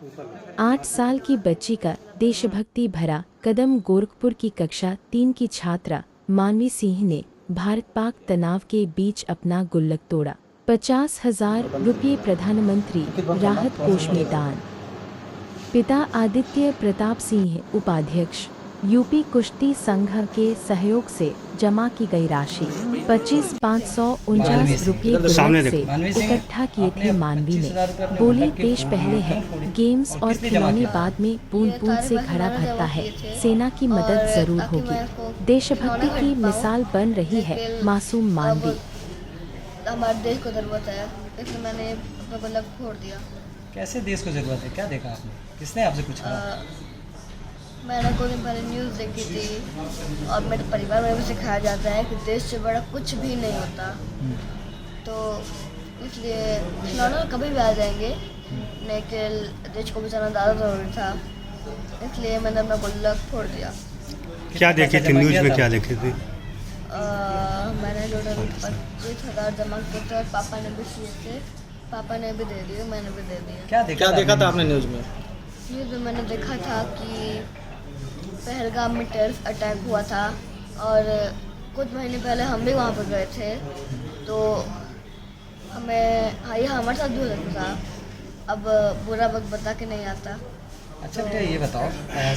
8 साल की बच्ची का देशभक्ति भरा कदम। गोरखपुर की कक्षा 3 की छात्रा मानवी सिंह ने भारत पाक तनाव के बीच अपना गुल्लक तोड़ा। 50,000 रुपये प्रधानमंत्री राहत कोष में दान। पिता आदित्य प्रताप सिंह उपाध्यक्ष यूपी कुश्ती संघ के सहयोग से जमा की गई राशि 25,549 रुपये गुल्लक से इकट्ठा किए थे मानवी ने। बोली, देश पहले है, गेम्स और खिलौने बाद में। बूंद बूंद से घड़ा भरता है, सेना की मदद जरूर होगी। देशभक्ति की मिसाल बन रही है मासूम मानवी। हमारे देश को जरूरत है, इसलिए मैंने अपना गुल्लक फोड़ दिया। कैसे देश को ज़रूरत है? क्या देखा आपने? किसने आपसे पूछा? मैंने कुछ दिन पहले न्यूज़ देखी थी और मेरे परिवार में भी सिखाया जाता है कि देश से बड़ा कुछ भी नहीं होता। तो इसलिए खिलौने कभी भी आ जाएंगे, लेकिन देश को बचाना ज़्यादा ज़रूरी था, इसलिए मैंने अपना गुल्लक फोड़ दिया। क्या देखे थे न्यूज़ में? क्या देखे थे? मैंने टोटल 25,000 जमा किए थे और पापा ने भी किए थे। पापा ने भी दे दिए, मैंने भी दे दिया। क्या देखा था आपने न्यूज़ में? न्यूज़ में मैंने देखा था कि पहलगाम में टेररिस्ट अटैक हुआ था और कुछ महीने पहले हम भी वहाँ पर गए थे, तो ये हमारे साथ भी हो सकता था। अब बुरा वक्त बता के नहीं आता। अच्छा बेटा, ये बताओ,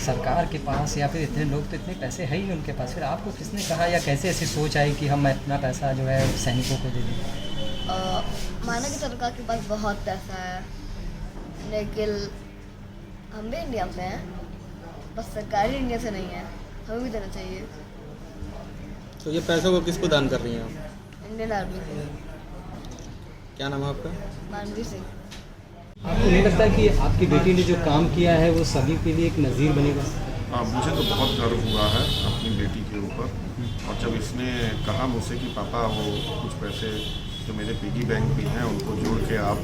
सरकार के पास या फिर इतने लोग तो इतने पैसे है ही उनके पास, फिर आपको किसने कहा या कैसे ऐसी सोच आई कि हम इतना पैसा जो है सैनिकों को दे दें? माना कि सरकार के पास बहुत पैसा है, लेकिन हम भी इंडिया से हैं, बस सरकार ही इंडिया से नहीं है, हमें भी देना चाहिए। तो ये पैसों को किसको दान कर रही हैं आप? इंडियन आर्मी को। क्या नाम है आपका? मानवी सिंह। आपको नहीं लगता कि आपकी बेटी ने जो काम किया है वो सभी के लिए एक नज़ीर बनेगा? मुझे तो बहुत गर्व हुआ है अपनी बेटी के ऊपर, और जब इसने कहा मुझसे कि पापा वो कुछ पैसे जो मेरे पिगी बैंक में हैं उनको जोड़ के आप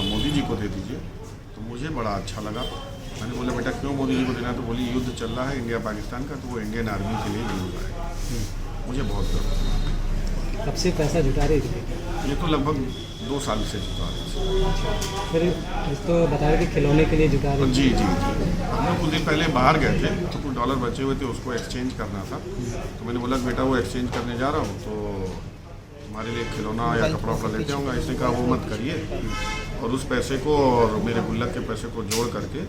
मोदी जी को दे दीजिए, तो मुझे बड़ा अच्छा लगा। मैंने बोला, बेटा क्यों मोदी जी को देना? तो बोली, युद्ध चल रहा है इंडिया पाकिस्तान का, तो वो इंडियन आर्मी के लिए यूज़ है। मुझे बहुत गर्व। कब से पैसा जुटा रही थी? ये तो लगभग 2 साल से जुटा रही थी। फिर तो बता रहे कि खिलौने के लिए जुटा रही? जी जी जी। हम लोग कुछ दिन पहले बाहर गए थे, तो कुछ डॉलर बचे हुए थे, उसको एक्सचेंज करना था। तो मैंने बोला, बेटा वो एक्सचेंज करने जा रहा हूँ, तो हमारे लिए खिलौना या कपड़ा वपड़ा लेते आऊँगा। इसने कहा वो मत करिए, और उस पैसे को और मेरे गुल्लक के पैसे को जोड़ करके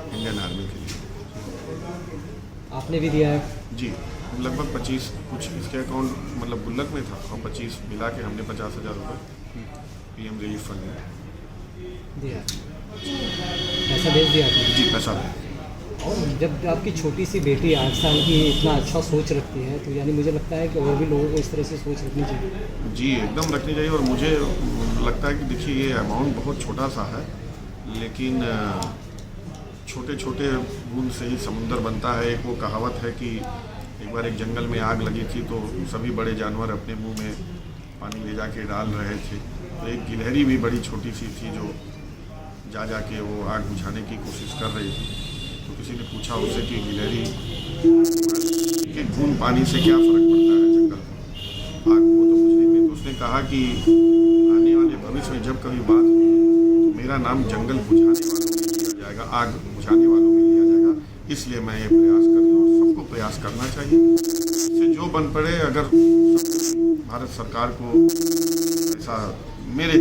इंडियन आर्मी के लिए आपने भी दिया है? जी। लगभग 25 कुछ इसके अकाउंट मतलब गुल्लक में था, और 25 मिला के हमने 50,000 रुपये PM रिलीफ फंड में दिया। पैसा भेज दिया आपने? जी, पैसा दे। और जब आपकी छोटी सी बेटी 8 साल की इतना अच्छा सोच रखती है, तो यानी मुझे लगता है कि और भी लोगों को इस तरह से सोच रखनी चाहिए। जी, एकदम रखनी चाहिए। और मुझे लगता है कि देखिए, ये अमाउंट बहुत छोटा सा है, लेकिन छोटे छोटे बूंद से ही समुंदर बनता है। एक वो कहावत है कि एक बार एक जंगल में आग लगी थी, तो सभी बड़े जानवर अपने मुंह में पानी ले जाके डाल रहे थे, तो एक गिलहरी भी बड़ी छोटी सी थी जो जा के वो आग बुझाने की कोशिश कर रही थी। तो किसी ने पूछा उससे कि गिलहरी के बूंद पानी से क्या फ़र्क पड़ता है जंगल में आग को तो बुझने में? तो उसने कहा कि आने वाले भविष्य में जब कभी बात हो, तो मेरा नाम जंगल बुझाने वालों में लिया जाएगा, आग बुझाने वालों में लिया जाएगा। इसलिए मैं ये प्रयास कर रही हूँ, सबको प्रयास करना चाहिए। इससे जो बन पड़े, अगर भारत सरकार को ऐसा मेरे